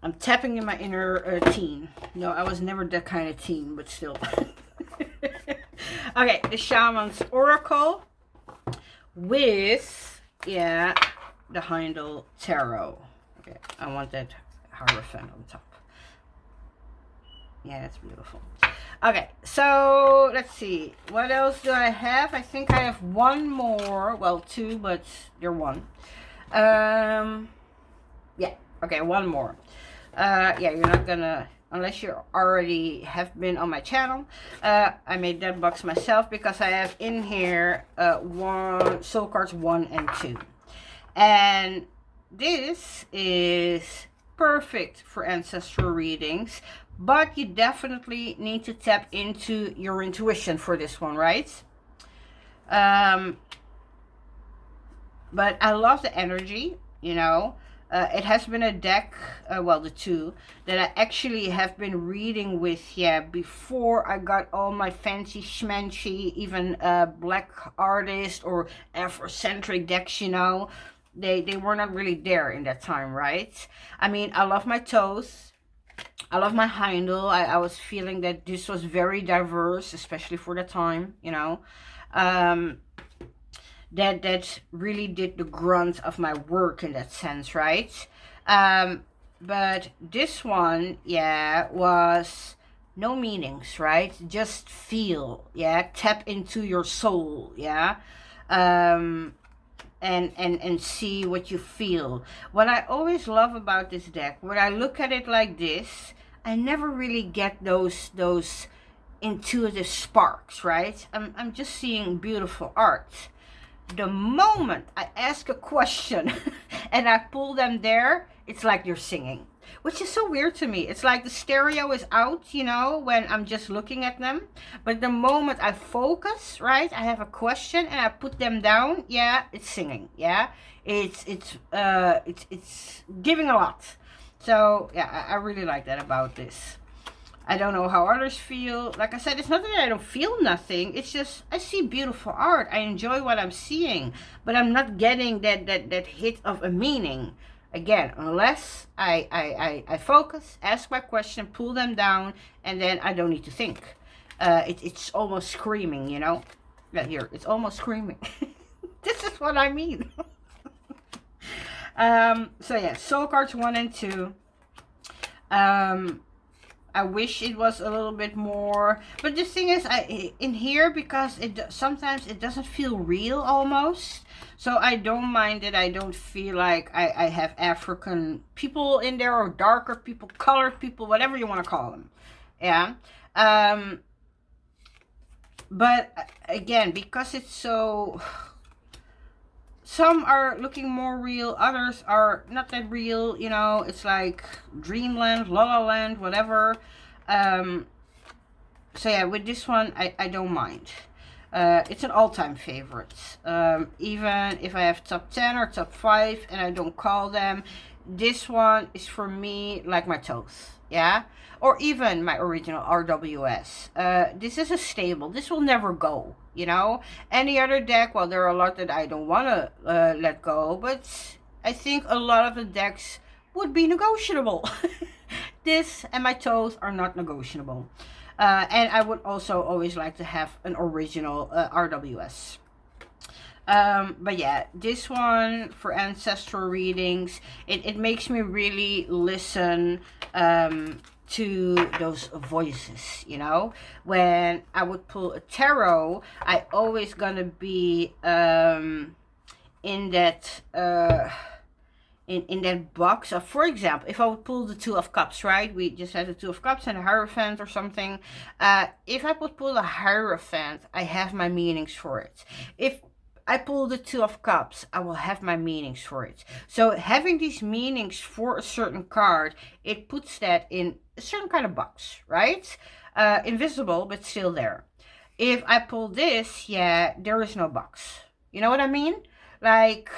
I'm tapping in my inner teen. No, I was never that kind of teen, but still. Okay, the Shaman's Oracle with, yeah, the Heindel Tarot. Okay, I want that Hierophant on top. Yeah, that's beautiful. Okay, so let's see. What else do I have? I think I have one more. Well, two, but they're one. Yeah, okay, one more. Yeah, you're not gonna, unless you already have been on my channel. I made that box myself because I have in here soul cards 1 and 2. And this is perfect for ancestral readings, but you definitely need to tap into your intuition for this one, right? But I love the energy, you know. It has been a deck, well, the two, that I actually have been reading with, yeah, before I got all my fancy schmancy, even black artist or Afrocentric decks, you know. They were not really there in that time, right? I mean, I love my Thoth. I love my Heindel. I was feeling that this was very diverse, especially for the time, you know. That really did the grunt of my work in that sense, right? But this one, yeah, was no meanings, right? Just feel, yeah, tap into your soul, yeah, and see what you feel. What I always love about this deck, when I look at it like this, I never really get those intuitive sparks, right? I'm just seeing beautiful art. The moment I ask a question and I pull them there, it's like they're singing, which is so weird to me. It's like the stereo is out, you know, when I'm just looking at them. But the moment I focus, right, I have a question and I put them down, yeah, it's singing, yeah. It's giving a lot. So yeah, I really like that about this. I don't know how others feel. Like I said, it's not that I don't feel nothing. It's just I see beautiful art. I enjoy what I'm seeing, but I'm not getting that hit of a meaning. Again, unless I focus, ask my question, pull them down, and then I don't need to think. It's almost screaming, you know. Yeah, here, it's almost screaming. This is what I mean. So yeah, soul cards 1 and 2. I wish it was a little bit more, but the thing is, in here, because sometimes it doesn't feel real almost, so I don't mind it. I don't feel like I have African people in there, or darker people, colored people, whatever you want to call them. Yeah. But again, because it's so, some are looking more real, others are not that real, you know. It's like dreamland, la la land, whatever. So yeah, with this one, I don't mind. It's an all-time favorite. Even if I have top 10 or top 5 and I don't call them, this one is for me like my toes, yeah? Or even my original RWS. This is a stable. This will never go, you know? Any other deck, well, there are a lot that I don't want to let go, but I think a lot of the decks would be negotiable. This and my toes are not negotiable. And I would also always like to have an original RWS. But yeah, this one for ancestral readings, it makes me really listen to those voices, you know. When I would pull a tarot, I always gonna be in that in that box of, for example, if I would pull the Two of Cups, right? We just had the Two of Cups and a Hierophant or something. If I would pull a Hierophant, I have my meanings for it. If I pull the Two of Cups, I will have my meanings for it. So having these meanings for a certain card, it puts that in a certain kind of box, right? Invisible, but still there. If I pull this, yeah, there is no box. You know what I mean? Like,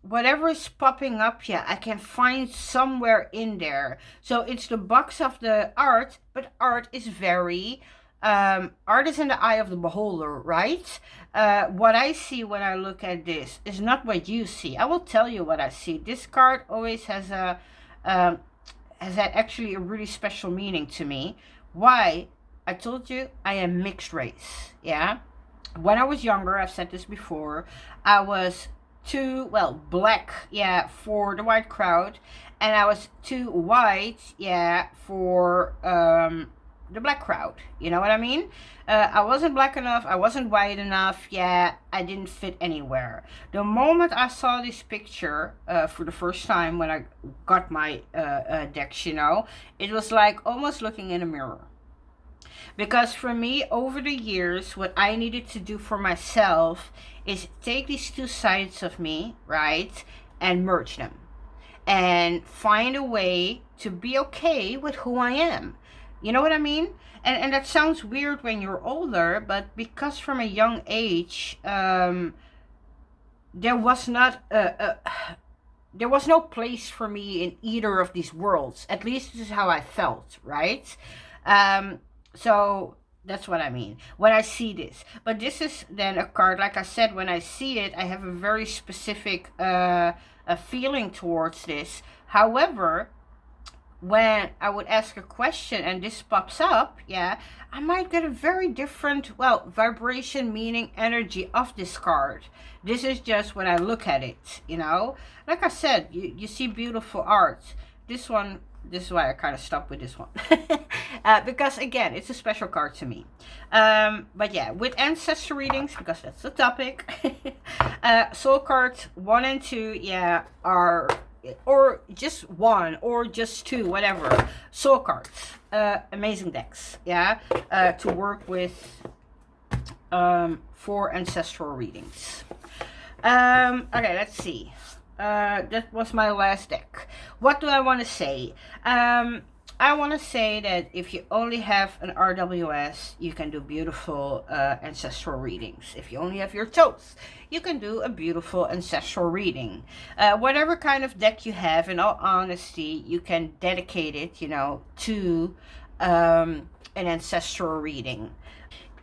whatever is popping up, yeah, I can find somewhere in there. So it's the box of the art, but art is very... art is in the eye of the beholder, right? What I see when I look at this is not what you see. I will tell you what I see. This card always has had actually a really special meaning to me. Why? I told you I am mixed race, yeah? When I was younger, I've said this before, I was too, well, black, yeah, for the white crowd, and I was too white, yeah, for the black crowd. You know what I mean? I wasn't black enough, I wasn't white enough, yeah, I didn't fit anywhere. The moment I saw this picture for the first time when I got my decks, you know, it was like almost looking in a mirror. Because for me, over the years, what I needed to do for myself is take these two sides of me, right, and merge them. And find a way to be okay with who I am. You know what I mean? And that sounds weird when you're older, but because from a young age, there was not there was no place for me in either of these worlds. At least this is how I felt, right? So that's what I mean when I see this. But this is then a card, like I said, when I see it, I have a very specific a feeling towards this. However, when I would ask a question and this pops up, yeah, I might get a very different, well, vibration, meaning, energy of this card. This is just when I look at it, you know. Like I said, you see beautiful art. This one, this is why I kind of stopped with this one. Because again, it's a special card to me. But yeah, with ancestral readings, because that's the topic, soul cards 1 and 2, yeah, are or just one, or just two, whatever. Soul cards, amazing decks, yeah, to work with for ancestral readings. Okay, let's see. That was my last deck. What do I want to say? I want to say that if you only have an RWS, you can do beautiful ancestral readings. If you only have your toes, you can do a beautiful ancestral reading. Whatever kind of deck you have, in all honesty, you can dedicate it, you know, to an ancestral reading.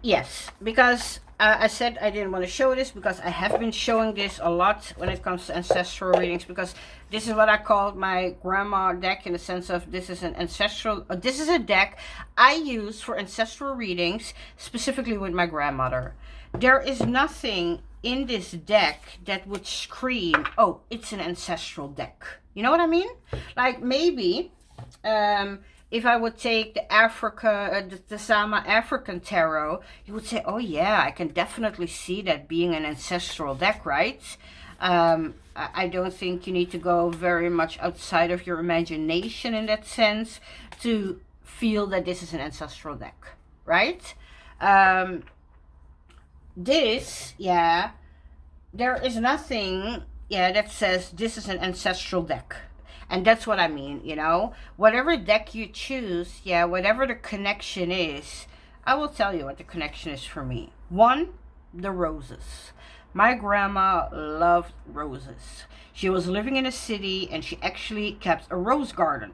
Yes, because I said I didn't want to show this because I have been showing this a lot when it comes to ancestral readings, because this is what I called my grandma deck, in the sense of this is an ancestral, this is a deck I use for ancestral readings, specifically with my grandmother. There is nothing in this deck that would scream, oh, it's an ancestral deck. You know what I mean? Like maybe, if I would take the the Sama African Tarot, you would say, oh yeah, I can definitely see that being an ancestral deck, right? I don't think you need to go very much outside of your imagination in that sense to feel that this is an ancestral deck, right? This, yeah, there is nothing, yeah, that says this is an ancestral deck. And that's what I mean, you know, whatever deck you choose, yeah, whatever the connection is, I will tell you what the connection is for me. One, the roses. My grandma loved roses. She was living in a city and she actually kept a rose garden.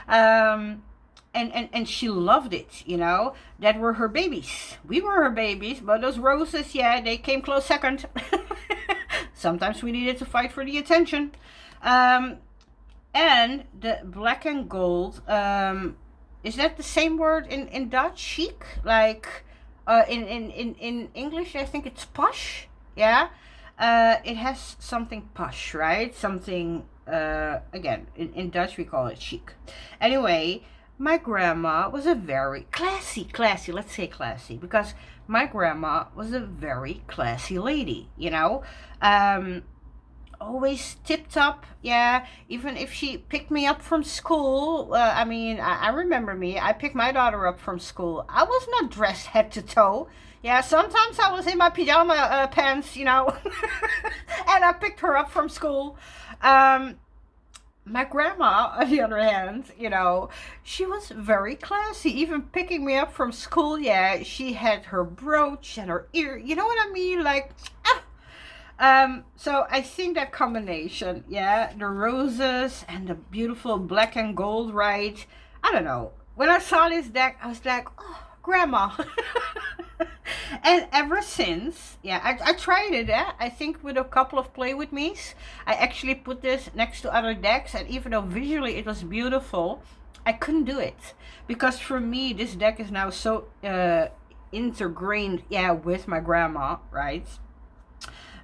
And she loved it, you know. That were her babies. We were her babies, but those roses, yeah, they came close second. Sometimes we needed to fight for the attention. And the black and gold, is that the same word in Dutch? Chic? Like, in English, I think it's posh. Yeah. It has something posh, right? Something, again, in Dutch we call it chic. Anyway, my grandma was a very classy, let's say classy, because my grandma was a very classy lady, you know. Always tip-top, yeah. Even if she picked me up from school, I mean, I remember me, I picked my daughter up from school. I was not dressed head to toe. Yeah, sometimes I was in my pajama pants, you know, and I picked her up from school. My grandma, on the other hand, you know, she was very classy. Even picking me up from school, yeah, she had her brooch and her ear, you know what I mean? Like, so I think that combination, yeah, the roses and the beautiful black and gold, right? I don't know. When I saw this deck, I was like, oh, grandma. And ever since, yeah, I tried it, I think with a couple of play with me's. I actually put this next to other decks, and even though visually it was beautiful, I couldn't do it. Because for me, this deck is now so intergrained, yeah, with my grandma, right?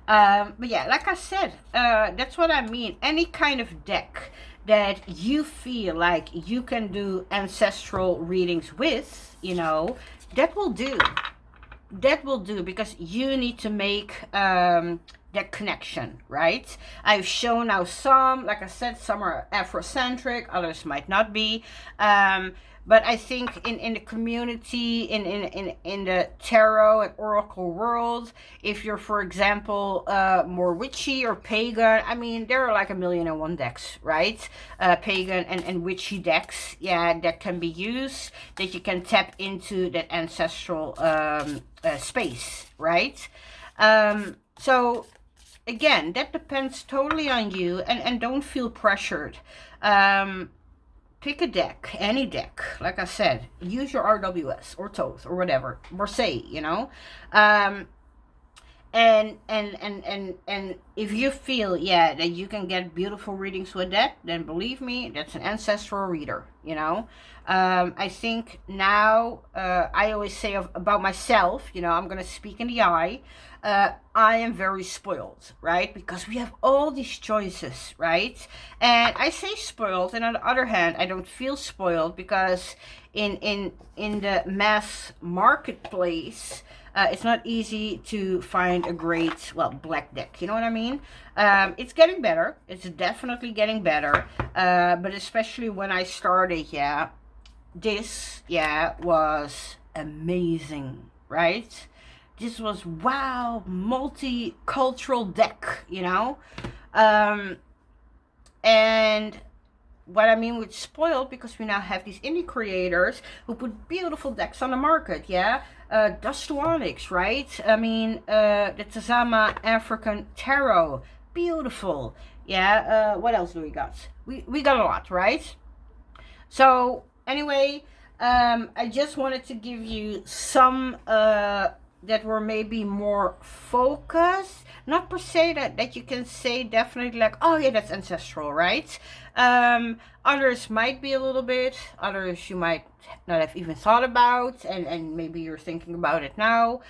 But yeah, like I said, that's what I mean. Any kind of deck that you feel like you can do ancestral readings with, you know, that will do. That will do, because you need to make that connection, right? I've shown now some, like I said, some are Afrocentric, others might not be. But I think in the community, in the tarot and oracle world, if you're, for example, more witchy or pagan, I mean, there are like 1,000,001 decks, right? Pagan and witchy decks, yeah, that can be used, that you can tap into that ancestral space, right? So, again, that depends totally on you, and don't feel pressured. Pick a deck, any deck, like I said, use your RWS or Thoth or whatever, or say, you know, and if you feel, yeah, that you can get beautiful readings with that, then believe me, that's an ancestral reader, you know. I think now, I always say about myself, you know, I'm going to speak in the I am very spoiled, right? Because we have all these choices, right? And I say spoiled, and on the other hand, I don't feel spoiled, because in the mass marketplace, It's not easy to find a great, well, black deck. You know what I mean? It's getting better. It's definitely getting better. But especially when I started, yeah, this, yeah, was amazing, right? This was, wow, multicultural deck, you know? And what I mean with spoiled, because we now have these indie creators who put beautiful decks on the market, yeah? Dustuanics, right? I mean, the Tazama African Tarot, beautiful. Yeah, what else do we got? We got a lot, right? So, anyway, I just wanted to give you some that were maybe more focused. Not per se that you can say definitely like, oh yeah, that's ancestral, right? Others might be a little bit, others you might not have even thought about, and maybe you're thinking about it now.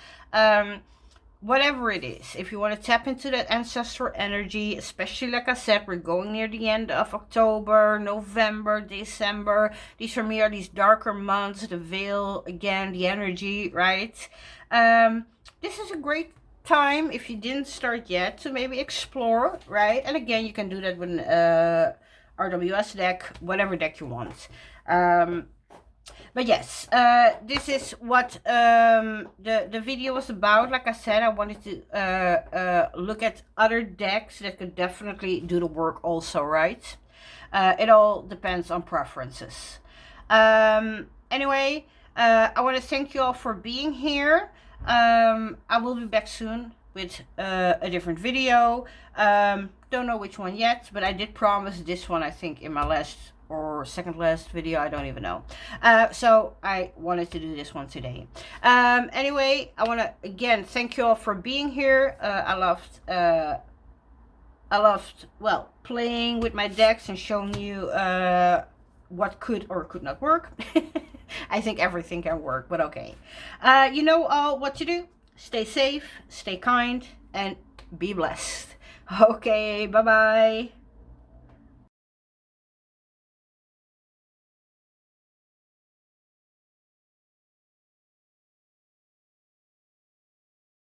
Whatever it is, if you want to tap into that ancestral energy, especially like I said, we're going near the end of October, November, December. These for me are these darker months, the veil, again, the energy, right? This is a great time, if you didn't start yet, to maybe explore, right? And again, you can do that with an RWS deck, whatever deck you want. But yes, this is what the video was about. Like I said, I wanted to look at other decks that could definitely do the work also, right? It all depends on preferences. Anyway, I want to thank you all for being here. I will be back soon with a different video. Don't know which one yet, but I did promise this one, I think, in my last or second last video, I don't even know. So I wanted to do this one today. Anyway, I want to again thank you all for being here. I loved, well, playing with my decks and showing you what could or could not work. I think everything can work, but okay. You know all what to do. Stay safe, stay kind, and be blessed. Okay, bye-bye.